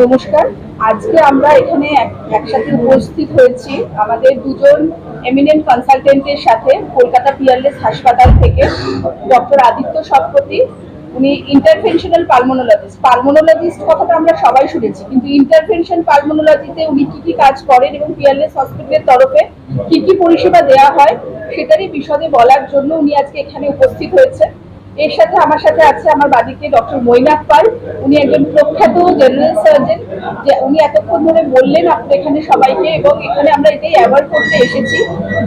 নমস্কার। আজকে আমরা এখানে একসাথে উপস্থিত হয়েছি আমাদের দুজন এমিনেন্ট কনসালটেন্টের সাথে কলকাতা পিয়ারলেস হাসপাতাল থেকে। ডক্টর আদিত্য সৎপতি, উনি ইন্টারভেনশনাল পালমোনোলজিস্ট। পালমোনোলজিস্ট কথাটা আমরা সবাই শুনেছি, কিন্তু ইন্টারভেনশন পালমোনোলজিতে উনি কি কি কাজ করেন এবং পিয়ারলেস হসপিটালের তরফে কি কি পরিষেবা দেওয়া হয় সেটারই বিশদে বলার জন্য উনি আজকে এখানে উপস্থিত হয়েছে। এর সাথে আমার সাথে আছে আমার বাড়িতে ডক্টর মৈনাক পাল। উনি একজন প্রখ্যাত জেনারেল সার্জন, যে উনি এতক্ষণ ধরে বললেন আপনাদের এখানে সবাইকে, এবং এখানে আমরা এটাই অ্যাওয়ার্ড করতে এসেছি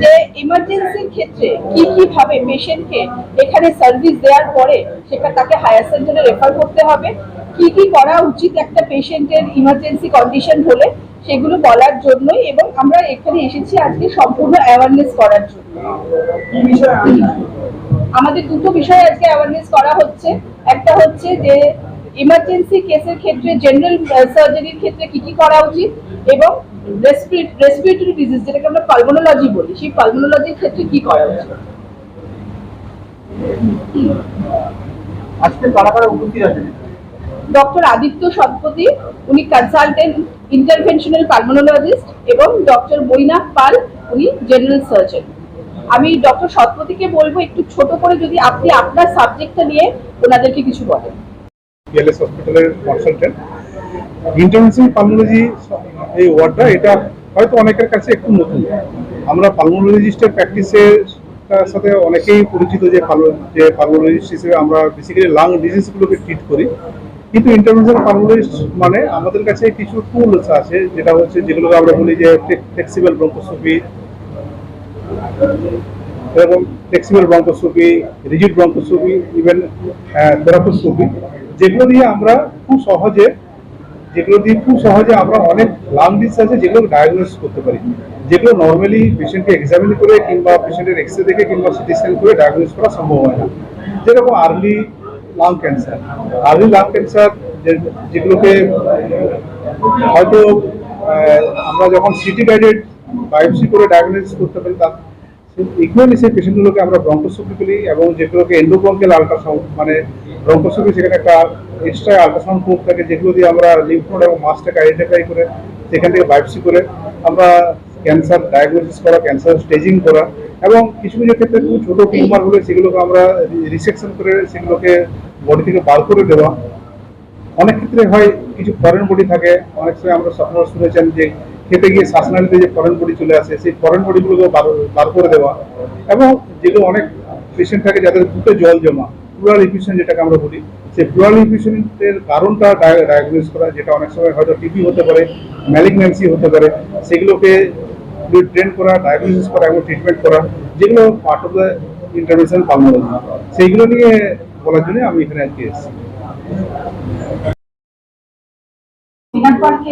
যে ইমার্জেন্সির ক্ষেত্রে কি কি ভাবে পেশেন্টকে এখানে সার্ভিস দেওয়ার পরে সেটা তাকে হায়ার সেন্টারে রেফার করতে হবে, কি কি করা উচিত একটা পেশেন্টের ইমার্জেন্সি কন্ডিশন হলে, সেগুলো বলার জন্যই। এবং আমরা এখানে এসেছি আজকে সম্পূর্ণ অ্যাওয়ারনেস করার জন্য। আমাদের দুটো বিষয় আজকে অ্যাওয়ারনেস করা হচ্ছে। একটা হচ্ছে যে ইমার্জেন্সি কেসের ক্ষেত্রে জেনারেল সার্জারির ক্ষেত্রে কি কি করা উচিত, এবং রেসপিরেটরি ডিজিজ যেটাকে আমরা পালমোনোলজি বলি, সেই পালমোনোলজির ক্ষেত্রে কি করা উচিত। আজকে কারা কারা উপস্থিত আছেন? ডক্টর আদিত্য সৎপতি, উনি কনসালটেন্ট ইন্টারভেনশনাল পালমোনোলজিস্ট, এবং ডক্টর মৈনাক পাল, উনি জেনারেল সার্জন। আমি ডক্টর সৎপতিকে বলবো একটু ছোট করে যদি আপনি আপনার সাবজেক্টটা নিয়ে ওনাদেরকে কিছু বলেন। পিএলএস হসপিটালের কনসালটেন্ট ইন্টারভেনশনাল পালমোনোলজি এই ওয়ার্ডটা, এটা হয়তো অনেকের কাছে একটু নতুন। আমরা পালমোনোলজিস্টের প্র্যাকটিসের সাথে অনেকেই পরিচিত যে পালমোনোলজিস্ট হিসেবে আমরা বেসিক্যালি লাং ডিজিজগুলোকে ট্রিট করি, কিন্তু ইন্টারভেনশনাল পালমোনোলজিস্ট মানে আমাদের কাছে কিছু টুলস আছে, যেটা হচ্ছে যেগুলোকে আমরা বলি যে ফ্লেক্সিবল ব্রঙ্কোস্কোপি, এরকম flexible bronchoscopy, rigid bronchoscopy, even thoracoscopy, যেগুলো দিয়ে খুব সহজে আমরা অনেক লাং ডিজিজ আছে যেগুলো ডায়াগনোসিস করতে পারি, যেগুলো নর্মালি পেশেন্টকে এক্সামিন করে কিংবা পেশেন্টের এক্সরে দেখে কিংবা সিটি স্ক্যান করে ডায়াগনোসিস করা সম্ভব হয় না। যেরকম আর্লি লাং ক্যান্সার যেগুলোকে হয়তো আমরা যখন সিটি গাইডেড বায়োপসি করে ডায়াগনোসিস করতে পারি, তার ইকুয়ালি সেই পেশেন্টগুলোকে আমরা ব্রঙ্কোস্কোপি করি, এবং যেগুলোকে এন্ডোব্রঙ্কিয়াল আল্ট্রাসাউন্ড মানে ব্রঙ্কোস্কোপি, সেখানে একটা এক্সট্রা আল্ট্রাসাউন্ড প্রুফ থাকে যেগুলো দিয়ে আমরা লিম্ফ নোড এবং মাসটাকে আইডেন্টিফাই করে সেখান থেকে বায়োপসি করে আমরা ক্যান্সার ডায়াগনোসিস করা, ক্যান্সার স্টেজিং করা, এবং কিছু কিছু ক্ষেত্রে খুব ছোটো টিউমার হলে সেগুলোকে আমরা রিসেকশন করে সেগুলোকে বডি থেকে বার করে দেওয়া। অনেক ক্ষেত্রে হয় কিছু ফরেন বডি থাকে, অনেক সময় আপনারা শুনেছেন যে খেতে গিয়ে শ্বাসনালীতে যে ফরেন বডি চলে আসে, সেই ফরেন বডিগুলোকে বার করে দেওয়া। এবং যেগুলো অনেক পেশেন্ট থাকে যাদের বুকে জল জমা, প্লুরাল ইনফিউশন যেটাকে আমরা বলি, সেই প্লুরাল ইনফিউশনের কারণটা ডায়াগনোস করা, যেটা অনেক সময় হয়তো টিবি হতে পারে, ম্যালিগন্যান্সি হতে পারে, সেগুলোকে ট্রেন করা, ডায়াগনোসিস করা এবং ট্রিটমেন্ট করা, যেগুলো part of the interventional pulmonology, সেইগুলো নিয়ে বলার জন্য আমি এখানে আজকে এসেছি।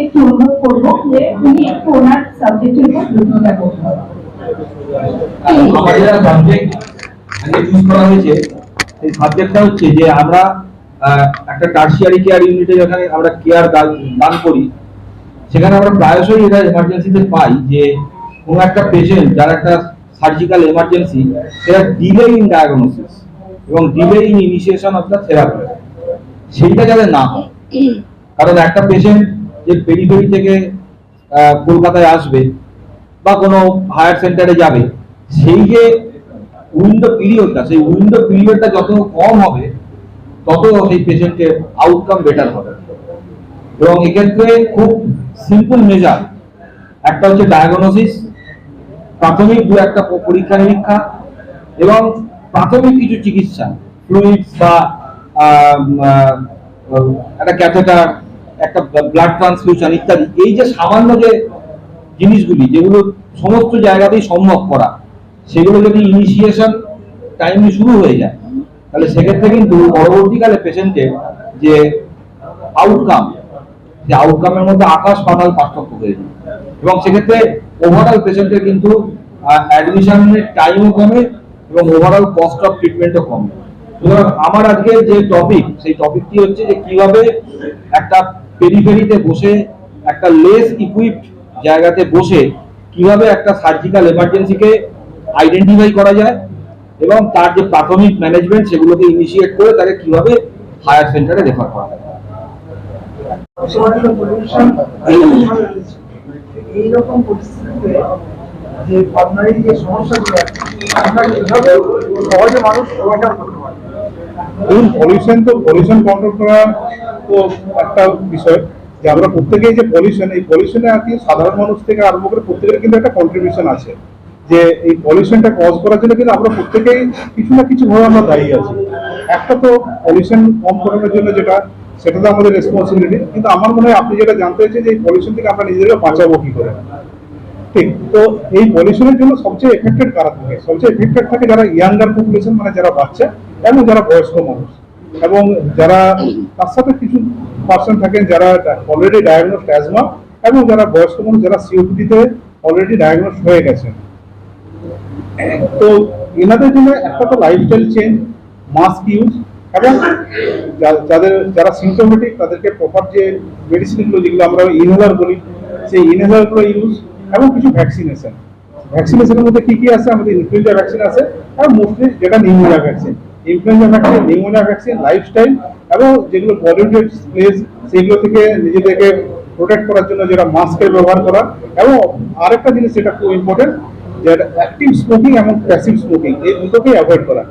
একটু অনুরোধ করবো যে উনি একটু ওনার সাবজেক্টের উপর গুরুত্ব করতে হবে। আমাদের সাবজেক্ট চুজ করা হয়েছে, এই সাবজেক্টটা হচ্ছে যে আমরা একটা টার্সিয়ারি কেয়ার ইউনিটে যেখানে আমরা কেয়ার দান করি, সেখানে আমরা প্রায়শই এটা এমার্জেন্সিতে পাই যে কোনো একটা পেশেন্ট যার একটা সার্জিক্যাল এমার্জেন্সি, সেটা ডিলে ইন ডায়াগনোসিস এবং delay in initiation of the therapy, সেইটা যাতে না হয়। কারণ একটা পেশেন্ট যে পেরিফেরি থেকে কলকাতায় আসবে বা কোনো হায়ার সেন্টারে যাবে, সেই যে উইন্ডো পিরিয়ডটা যত কম হবে তত সেই পেশেন্টের আউটকাম বেটার হবে। এবং এক্ষেত্রে খুব সিম্পল মেজার একটা হচ্ছে ডায়াগনোসিস, প্রাথমিক দু একটা পরীক্ষা নিরীক্ষা এবং প্রাথমিক কিছু চিকিৎসা, ফ্লুইডস বা একটা ক্যাথেটার, একটা ব্লাড ট্রান্সফিউশন ইত্যাদি। এই যে সামান্য যে জিনিসগুলি যেগুলো সমস্ত জায়গাতেই সম্ভব করা, সেগুলো যদি ইনিশিয়েশন টাইমে শুরু হয়ে যায়, তাহলে সেক্ষেত্রে কিন্তু পরবর্তীকালে পেশেন্টের যে আউটকামের মধ্যে আকাশ পাতাল পার্থক্য হয়ে যায়, এবং সেক্ষেত্রে ওভারঅল পেশেন্টের কিন্তু অ্যাডমিশনের টাইমও কমে এবং ওভারঅল কস্ট অফ ট্রিটমেন্টও কমে। সুতরাং আমার আজকে যে টপিক, সেই টপিকটি হচ্ছে যে কিভাবে একটা পেরিফেরিতে বসে, একটা লেস ইকুইপড জায়গাতে বসে কিভাবে একটা সার্জিক্যাল এমার্জেন্সিকে আইডেন্টিফাই করা যায় এবং তার যে প্রাথমিক ম্যানেজমেন্ট সেগুলোকে ইনিশিয়েট করে তাকে কিভাবে হায়ার সেন্টারে রেফার করা যায়। এইরকম পরিস্থিতিতে যে পাবনারী যে সমস্যাগুলো আছে, আমরা কিভাবে সহজে মানুষ সমাধান করতে পারি? ধরুন পলিউশন কন্ট্রোল করা তো একটা বিষয়, যে আমরা প্রত্যেকেই যে এই পলিউশনে আর কি সাধারণ মানুষ থেকে আরম্ভ করে প্রত্যেকের কিন্তু একটা কন্ট্রিবিউশন আছে, যে এই পলিউশনটা কজ করার জন্য কিন্তু আমরা প্রত্যেকেই কিছু না কিছু ভাবে আমরা দায়ী আছি। একটা তো পলিউশন কম করানোর জন্য যেটা, সেটা তো আমাদের রেসপন্সিবিলিটি, কিন্তু আমার মনে হয় আপনি যেটা জানতে চাইছেন যে এই পলিউশন থেকে আমরা নিজেদেরকে বাঁচাবো কি করে। ঠিক, তো এই পলিউশনের জন্য সবচেয়ে এফেক্টেড কারা থাকে? সবচেয়ে এফেক্টেড থাকে যারা ইয়াঙ্গার পপুলেশন, মানে যারা বাচ্চা এবং যারা বয়স্ক মানুষ, এবং যারা তার সাথে কিছু পার্সন থাকেন যারা অলরেডি ডায়াগনোসড অ্যাজমা, এবং যারা বয়স্ক মানুষ যারা সিওপিডিতে অলরেডি ডায়াগনোস হয়ে গেছেন। তো এনাদের জন্য একটা তো লাইফস্টাইল চেঞ্জ, মাস্ক ইউজ, এবং যারা সিমটোমেটিক তাদেরকে প্রপার যে মেডিসিনগুলো যেগুলো আমরা ইনহেলার বলি, সেই ইনহেলারগুলো ইউজ, এবং কিছু ভ্যাকসিনেশনের মধ্যে কি কি আছে? আমাদের ইনফ্লুয়েঞ্জা ভ্যাকসিন আছে, এবং মোস্টলি যেটা নিউমোনিয়া ভ্যাকসিন, লাইফস্টাইল, এবং যেগুলো বলিউডের প্লেস সেগুলো থেকে নিজেদেরকে প্রোটেক্ট করার জন্য যেটা মাস্কের ব্যবহার করা, এবং আরেকটা জিনিস যেটা খুব ইম্পর্টেন্ট, যেটা অ্যাক্টিভ স্মোকিং এবং প্যাসিভ স্মোকিং, এই দুটোকেই অ্যাভয়েড করা।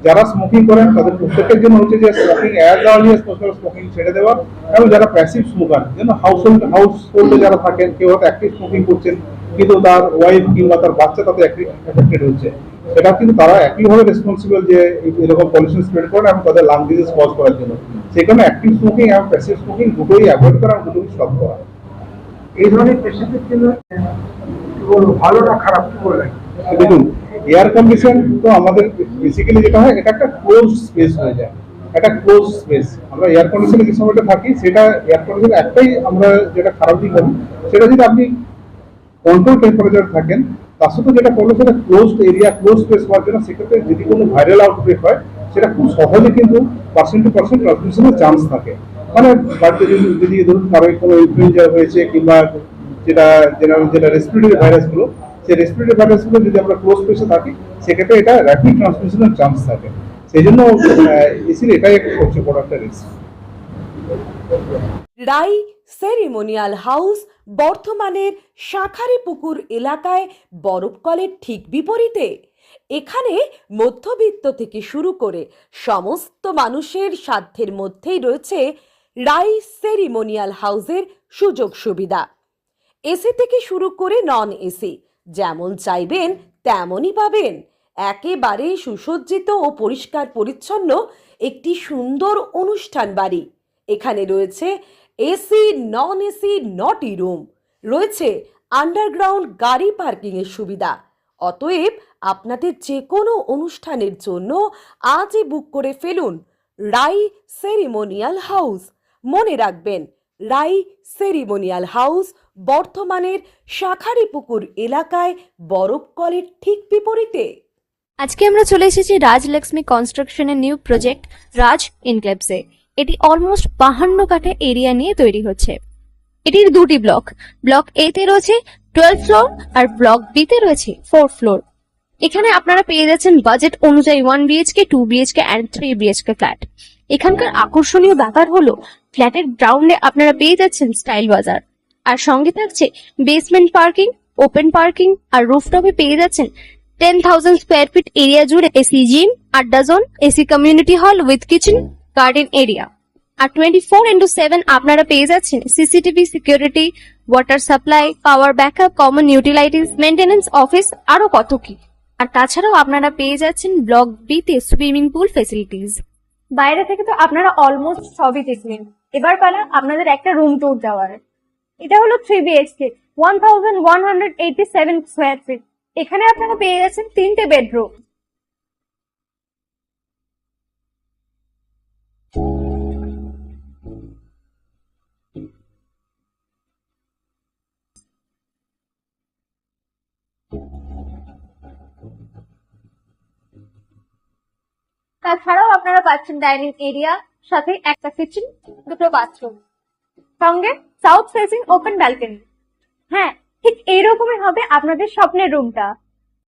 যারা স্মোকিং করেন তাদের প্রত্যেকের জন্য হচ্ছে যে smoking as early as possible smoking ছেড়ে দেওয়া, এবং যারা প্যাসিভ স্মোকার, যেন হাউসহোল্ডে যারা থাকেন, কেউ হয়তো অ্যাক্টিভ স্মোকিং করছেন কিন্তু তার ওয়াইফ কিংবা তার বাচ্চা তাতে এফেক্টেড হচ্ছে, সেটা কিন্তু তারা একইভাবে রেসপন্সিবল যে এরকম পলিউশন স্প্রেড করেন এবং তাদের লাং ডিজিজ কজ করার জন্য। সেখানে অ্যাক্টিভ স্মোকিং এবং প্যাসিভ স্মোকিং দুটোই অ্যাভয়েড করা এবং দুটোই স্টপ করা। এই ধরনের পেশেন্টের জন্য কি বলবো, ভালো না খারাপ কি বলে? দেখুন, এয়ার কন্ডিশন তো আমাদের বেসিক্যালি যেটা হয়, এটা একটা ক্লোজ স্পেস হয়ে যায়, একটা ক্লোজ স্পেস। আমরা এয়ার কন্ডিশনে যে সময়টা থাকি, সেটা এয়ার কন্ডিশন একটাই আমরা যেটা খারাপ দিক করি, সেটা যদি আপনি কন্ট্রোল টেম্পারেচার থাকেন, তার সাথে যেটা করবে সেটা ক্লোজ এরিয়া, ক্লোজ স্পেস হওয়ার জন্য, সেক্ষেত্রে যদি কোনো ভাইরাল আউটব্রেক হয়, সেটা খুব সহজে কিন্তু পার্সেন্ট টু পার্সেন্ট ট্রান্সমিশনের চান্স থাকে। মানে বাড়িতে যদি ধরুন কারো কোনো ইনফ্লুয়েঞ্জা হয়েছে, কিংবা যেটা রেসপিরেটরি ভাইরাসগুলো, সেই রেসপিরেটরি ভাইরাসগুলো যদি আমরা ক্লোজ স্পেসে থাকি, সেক্ষেত্রে এটা র্যাপিড ট্রান্সমিশনের চান্স থাকে। সেই জন্য এসির এটাই একটা সবচেয়ে বড় একটা রিস্ক। রাই সেরিমোনিয়াল হাউস বর্ধমানের শাঁখারীপুকুর এলাকায় বরফকলের ঠিক বিপরীতে। এখানে মধ্যবিত্ত থেকে শুরু করে সমস্ত মানুষের সাধ্যের মধ্যেই রয়েছে রাই সেরিমোনিয়াল হাউসের সুযোগ সুবিধা। এসি থেকে শুরু করে নন এসি, যেমন চাইবেন তেমনই পাবেন। একেবারে সুসজ্জিত ও পরিষ্কার পরিচ্ছন্ন একটি সুন্দর অনুষ্ঠান বাড়ি। এখানে রয়েছে এসি, নন এসি, নটি রুম, রয়েছে আন্ডারগ্রাউন্ড গাড়ি পার্কিং এর সুবিধা। অতএব আপনাদের যে কোনো অনুষ্ঠানের জন্য আজই বুক করে ফেলুন রাই সেরিমোনিয়াল হাউস। মনে রাখবেন, রাই সেরিমোনিয়াল হাউস বর্ধমানের শাঁখারীপুকুর এলাকায় বরফকলের ঠিক বিপরীতে। আজকে আমরা চলে এসেছি রাজলক্ষ্মী কনস্ট্রাকশনের নিউ প্রজেক্ট রাজ ইনক্লেভসে। এটি অলমোস্ট 52 কাঠা এরিয়া নিয়ে তৈরি হচ্ছে। এটির দুটি ব্লক, ব্লক এ তে রয়েছে 12 ফ্লোর আর ব্লক বি তে রয়েছে 4 ফ্লোর। এখানে আপনারা পেয়ে যাচ্ছেন বাজেট অনুযায়ী 1 BHK, 2 BHK and 3 BHK flat. এখানকার আকর্ষণীয় ব্যাপার হলো ফ্ল্যাটের গ্রাউন্ডে আপনারা পেয়ে যাচ্ছেন স্টাইল বাজার, আর সঙ্গে থাকছে বেসমেন্ট পার্কিং, ওপেন পার্কিং, আর রুফটপে পেয়ে যাচ্ছেন 10,000 স্কোয়ার ফিট এরিয়া জুড়ে এসি জিম, আড্ডা zone, AC community hall with kitchen, garden area. আর 24/7 আপনারা পেয়ে যাচ্ছেন CCTV security, water supply, power backup, common utilities, maintenance office, আরো কত কি। আর তাছাড়াও আপনারা পেয়ে যাচ্ছেন ব্লক বি তে সুইমিং পুল ফেসিলিটিস। বাইরে থেকে তো আপনারা অলমোস্ট সবই দেখলেন, এবার পালা আপনাদের একটা রুম ট্যুর দেওয়ার। এটা হলো 3 বিএইচকে, 1187 স্কোয়ার ফিট। এখানে আপনারা পেয়ে যাচ্ছেন 3টে বেডরুম। তাছাড়াও আপনারা পাচ্ছেন ডাইনিং এরিয়া, সাথে একটা কিচেন, দুটো বাথরুম, সঙ্গে সাউথ ফেসিং ওপেন ব্যালকনি। হ্যাঁ, ঠিক এইরকমই হবে আপনাদের স্বপ্নের রুমটা।